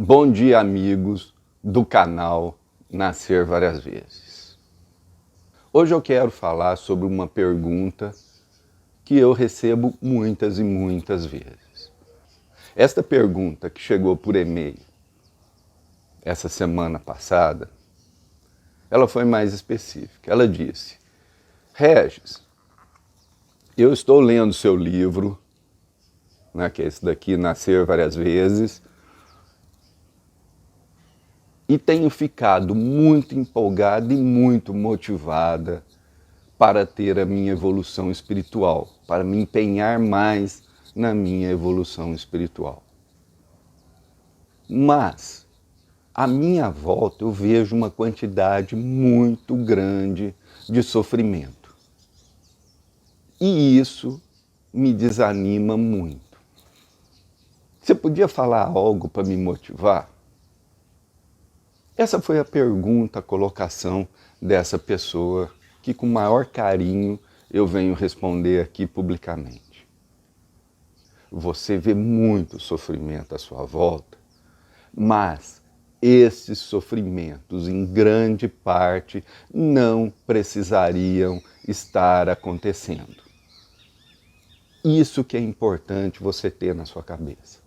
Bom dia, amigos do canal Nascer Várias Vezes. Hoje eu quero falar sobre uma pergunta que eu recebo muitas e muitas vezes. Esta pergunta que chegou por e-mail essa semana passada, ela foi mais específica. Ela disse: Regis, eu estou lendo seu livro, né, que é esse daqui, Nascer Várias Vezes, e tenho ficado muito empolgada e muito motivada para ter a minha evolução espiritual, para me empenhar mais na minha evolução espiritual. Mas, à minha volta, eu vejo uma quantidade muito grande de sofrimento. E isso me desanima muito. Você podia falar algo para me motivar? Essa foi a pergunta, a colocação dessa pessoa que com maior carinho eu venho responder aqui publicamente. Você vê muito sofrimento à sua volta, mas esses sofrimentos, em grande parte, não precisariam estar acontecendo. Isso que é importante você ter na sua cabeça.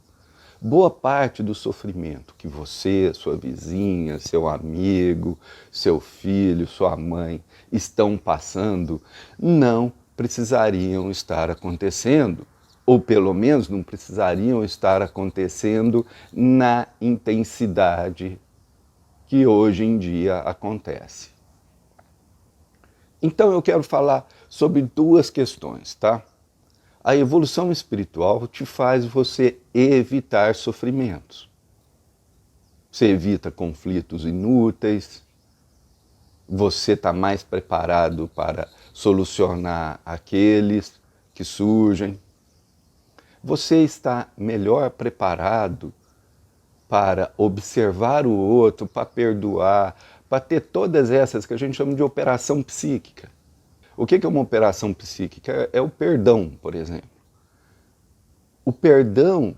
Boa parte do sofrimento que você, sua vizinha, seu amigo, seu filho, sua mãe estão passando não precisariam estar acontecendo, ou pelo menos não precisariam estar acontecendo na intensidade que hoje em dia acontece. Então eu quero falar sobre duas questões, tá? A evolução espiritual te faz você evitar sofrimentos. Você evita conflitos inúteis, você está mais preparado para solucionar aqueles que surgem. Você está melhor preparado para observar o outro, para perdoar, para ter todas essas que a gente chama de operação psíquica. O que é uma operação psíquica? É o perdão, por exemplo. O perdão,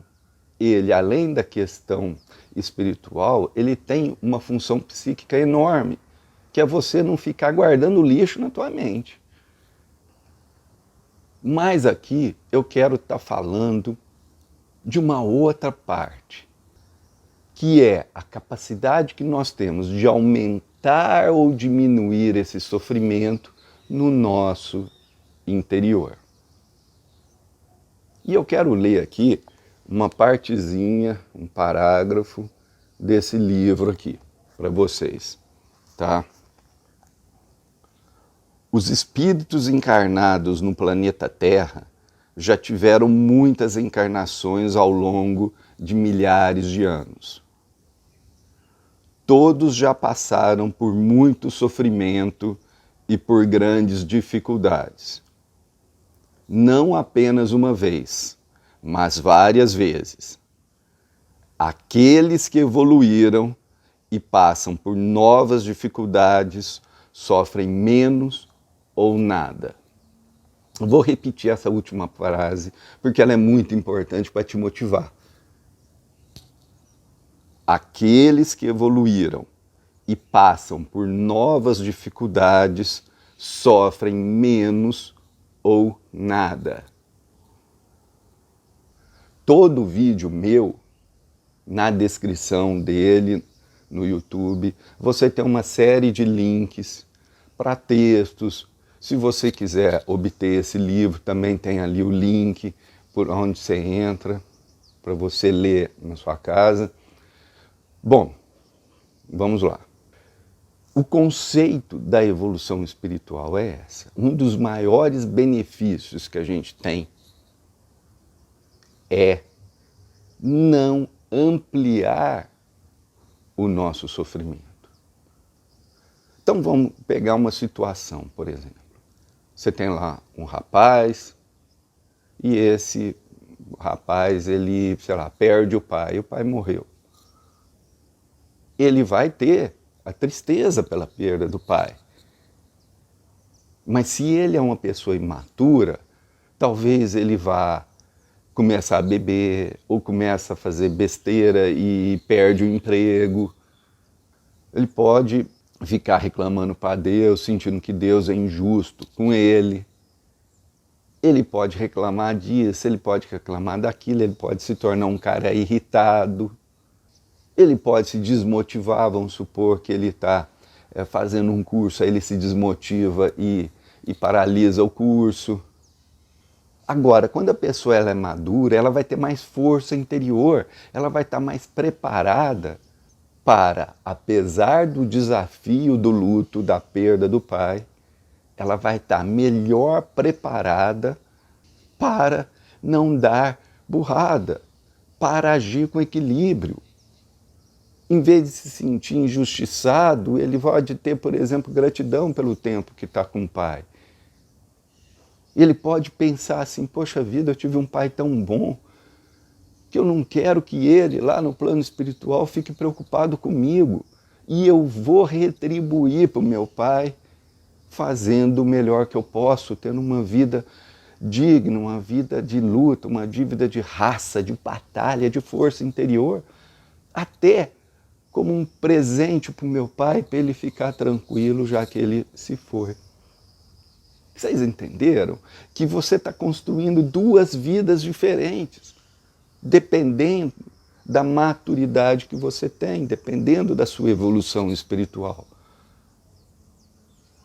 ele, além da questão espiritual, ele tem uma função psíquica enorme, que é você não ficar guardando lixo na tua mente. Mas aqui eu quero estar falando de uma outra parte, que é a capacidade que nós temos de aumentar ou diminuir esse sofrimento no nosso interior. E eu quero ler aqui uma partezinha, um parágrafo desse livro aqui, para vocês, tá? Os espíritos encarnados no planeta Terra já tiveram muitas encarnações ao longo de milhares de anos. Todos já passaram por muito sofrimento e por grandes dificuldades. Não apenas uma vez, mas várias vezes. Aqueles que evoluíram e passam por novas dificuldades sofrem menos ou nada. Eu vou repetir essa última frase porque ela é muito importante para te motivar. Aqueles que evoluíram e passam por novas dificuldades sofrem menos ou nada. Todo vídeo meu, na descrição dele, no YouTube, você tem uma série de links para textos. Se você quiser obter esse livro, também tem ali o link por onde você entra, para você ler na sua casa. Bom, vamos lá. O conceito da evolução espiritual é essa. Um dos maiores benefícios que a gente tem é não ampliar o nosso sofrimento. Então vamos pegar uma situação, por exemplo. Você tem lá um rapaz e esse rapaz, ele, sei lá, perde o pai morreu. Ele vai ter a tristeza pela perda do pai. Mas se ele é uma pessoa imatura, talvez ele vá começa a beber, ou começa a fazer besteira e perde o emprego. Ele pode ficar reclamando para Deus, sentindo que Deus é injusto com ele. Ele pode reclamar disso, ele pode reclamar daquilo, ele pode se tornar um cara irritado. Ele pode se desmotivar, vamos supor que ele está fazendo um curso, aí ele se desmotiva e paralisa o curso. Agora, quando a pessoa ela é madura, ela vai ter mais força interior, ela vai estar mais preparada para, apesar do desafio do luto, da perda do pai, ela vai estar melhor preparada para não dar burrada, para agir com equilíbrio. Em vez de se sentir injustiçado, ele pode ter, por exemplo, gratidão pelo tempo que está com o pai. Ele pode pensar assim, poxa vida, eu tive um pai tão bom, que eu não quero que ele, lá no plano espiritual, fique preocupado comigo. E eu vou retribuir para o meu pai, fazendo o melhor que eu posso, tendo uma vida digna, uma vida de luta, uma dívida de raça, de batalha, de força interior, até como um presente para o meu pai, para ele ficar tranquilo, já que ele se foi. Vocês entenderam que você está construindo duas vidas diferentes, dependendo da maturidade que você tem, dependendo da sua evolução espiritual.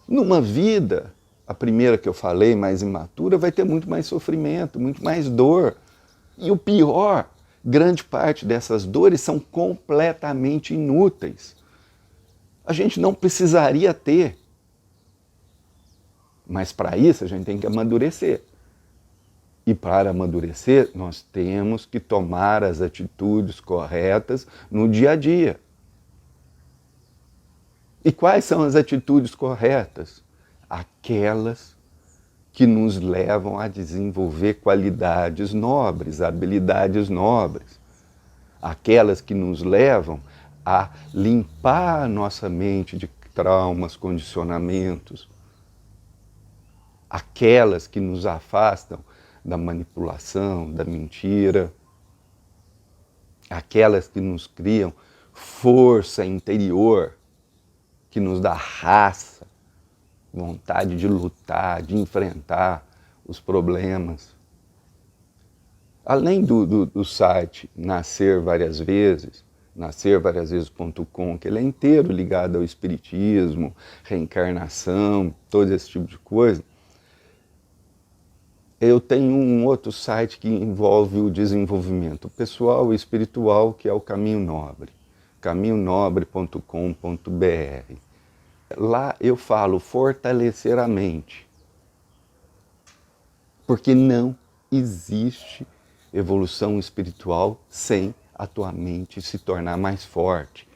Numa vida, a primeira que eu falei, mais imatura, vai ter muito mais sofrimento, muito mais dor. E o pior, grande parte dessas dores são completamente inúteis. A gente não precisaria ter. Mas para isso a gente tem que amadurecer. E para amadurecer, nós temos que tomar as atitudes corretas no dia a dia. E quais são as atitudes corretas? Aquelas que nos levam a desenvolver qualidades nobres, habilidades nobres. Aquelas que nos levam a limpar a nossa mente de traumas, condicionamentos. Aquelas que nos afastam da manipulação, da mentira. Aquelas que nos criam força interior, que nos dá raça, vontade de lutar, de enfrentar os problemas. Além do site Nascer Várias Vezes, nascervariasvezes.com, que ele é inteiro ligado ao espiritismo, reencarnação, todo esse tipo de coisa, eu tenho um outro site que envolve o desenvolvimento pessoal e espiritual, que é o Caminho Nobre, caminhonobre.com.br. Lá eu falo fortalecer a mente, porque não existe evolução espiritual sem a tua mente se tornar mais forte.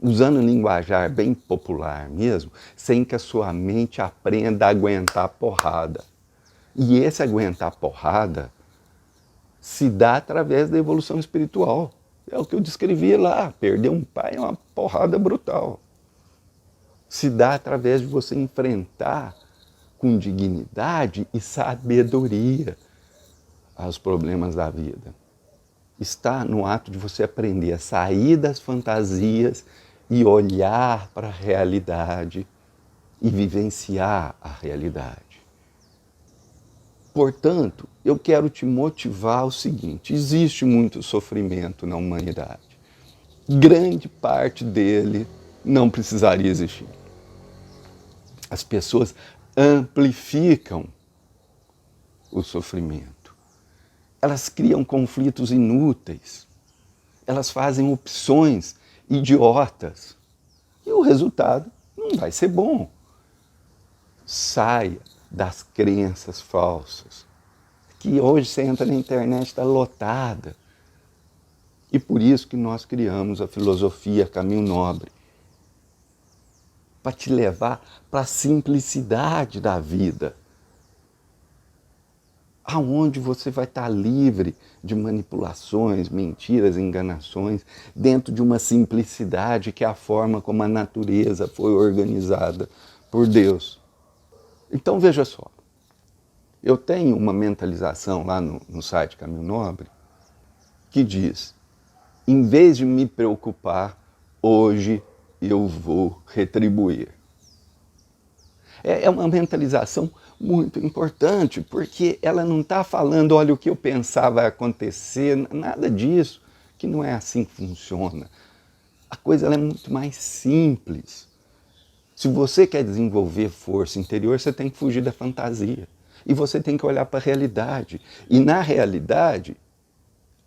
Usando um linguajar bem popular mesmo, sem que a sua mente aprenda a aguentar a porrada. E esse aguentar a porrada se dá através da evolução espiritual. É o que eu descrevi lá, perder um pai é uma porrada brutal. Se dá através de você enfrentar com dignidade e sabedoria os problemas da vida. Está no ato de você aprender a sair das fantasias e olhar para a realidade e vivenciar a realidade. Portanto, eu quero te motivar ao seguinte: existe muito sofrimento na humanidade. Grande parte dele não precisaria existir. As pessoas amplificam o sofrimento. Elas criam conflitos inúteis. Elas fazem opções idiotas. E o resultado não vai ser bom. Saia das crenças falsas, que hoje você entra na internet, está lotada. E por isso que nós criamos a filosofia Caminho Nobre, para te levar para a simplicidade da vida, aonde você vai estar livre de manipulações, mentiras, enganações, dentro de uma simplicidade que é a forma como a natureza foi organizada por Deus. Então veja só, Eu tenho uma mentalização lá no site Caminho Nobre que diz: em vez de me preocupar, hoje eu vou retribuir. É uma mentalização muito importante, porque ela não está falando, olha, o que eu pensar vai acontecer, nada disso, que não é assim que funciona. A coisa ela é muito mais simples. Se você quer desenvolver força interior, você tem que fugir da fantasia. E você tem que olhar para a realidade. E na realidade,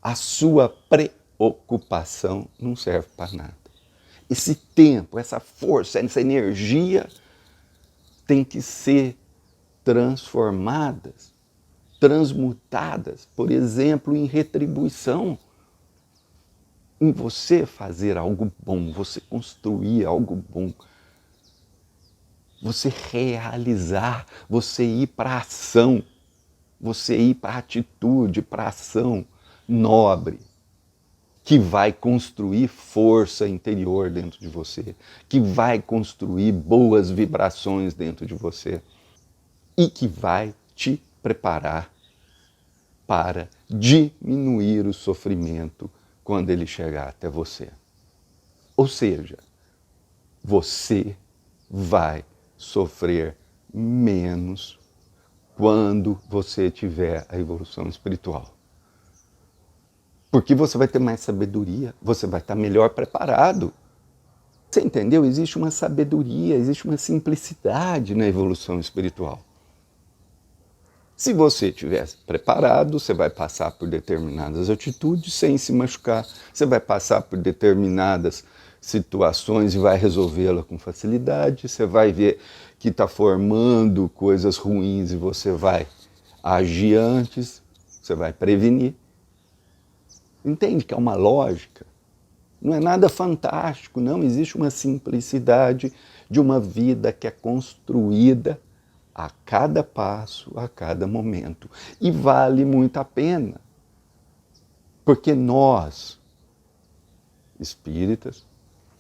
a sua preocupação não serve para nada. Esse tempo, essa força, essa energia tem que ser transformadas, transmutadas, por exemplo, em retribuição. Em você fazer algo bom, você construir algo bom, você realizar, você ir para a ação, você ir para a atitude, para a ação nobre, que vai construir força interior dentro de você, que vai construir boas vibrações dentro de você e que vai te preparar para diminuir o sofrimento quando ele chegar até você. Ou seja, você vai sofrer menos quando você tiver a evolução espiritual. Porque você vai ter mais sabedoria, você vai estar melhor preparado. Você entendeu? Existe uma sabedoria, existe uma simplicidade na evolução espiritual. Se você estiver preparado, você vai passar por determinadas atitudes sem se machucar, você vai passar por determinadas situações e vai resolvê-la com facilidade, você vai ver que está formando coisas ruins e você vai agir antes, você vai prevenir. Entende que é uma lógica? Não é nada fantástico, não. Existe uma simplicidade de uma vida que é construída a cada passo, a cada momento. E vale muito a pena. Porque nós, espíritas,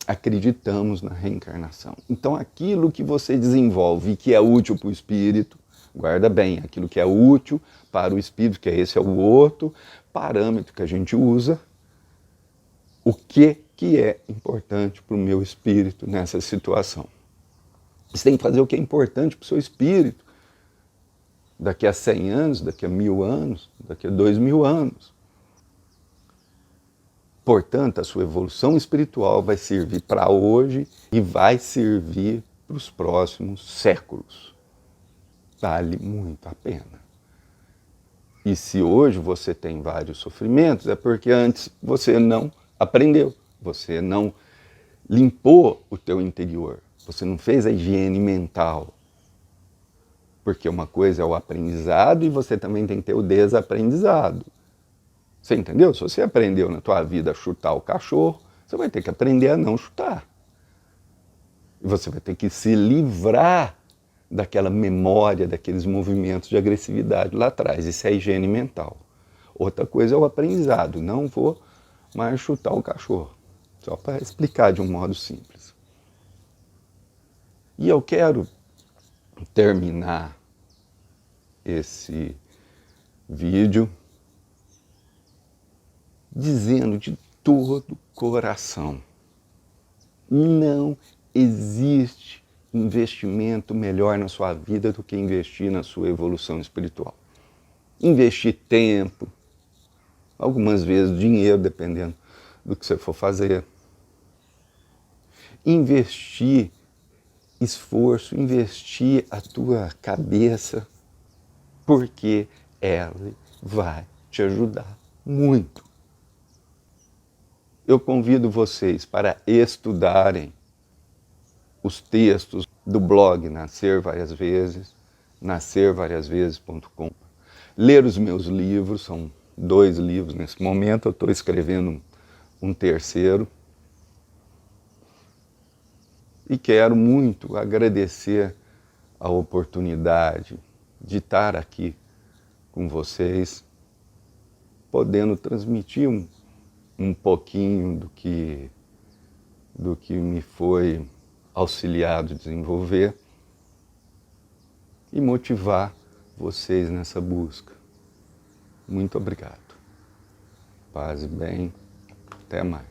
acreditamos na reencarnação. Então aquilo que você desenvolve e que é útil para o espírito, guarda bem, aquilo que é útil para o espírito, que esse é o outro parâmetro que a gente usa, o que é importante para o meu espírito nessa situação. Você tem que fazer o que é importante para o seu espírito daqui a 100 anos, daqui a 1000 anos, daqui a 2000 anos. Portanto, a sua evolução espiritual vai servir para hoje e vai servir para os próximos séculos. Vale muito a pena. E se hoje você tem vários sofrimentos, é porque antes você não aprendeu, você não limpou o teu interior, você não fez a higiene mental. Porque uma coisa é o aprendizado e você também tem que ter o desaprendizado. Você entendeu? Se você aprendeu na tua vida a chutar o cachorro, você vai ter que aprender a não chutar. E você vai ter que se livrar daquela memória, daqueles movimentos de agressividade lá atrás. Isso é higiene mental. Outra coisa é o aprendizado. Não vou mais chutar o cachorro. Só para explicar de um modo simples. E eu quero terminar esse vídeo dizendo de todo o coração: não existe investimento melhor na sua vida do que investir na sua evolução espiritual. Investir tempo, algumas vezes dinheiro, dependendo do que você for fazer. Investir esforço, investir a tua cabeça, porque ela vai te ajudar muito. Eu convido vocês para estudarem os textos do blog Nascer Várias Vezes, nascervariasvezes.com, ler os meus livros, são 2 livros nesse momento, eu estou escrevendo um terceiro. E quero muito agradecer a oportunidade de estar aqui com vocês, podendo transmitir um pouquinho do que me foi auxiliado a desenvolver e motivar vocês nessa busca. Muito obrigado. Paz e bem. Até mais.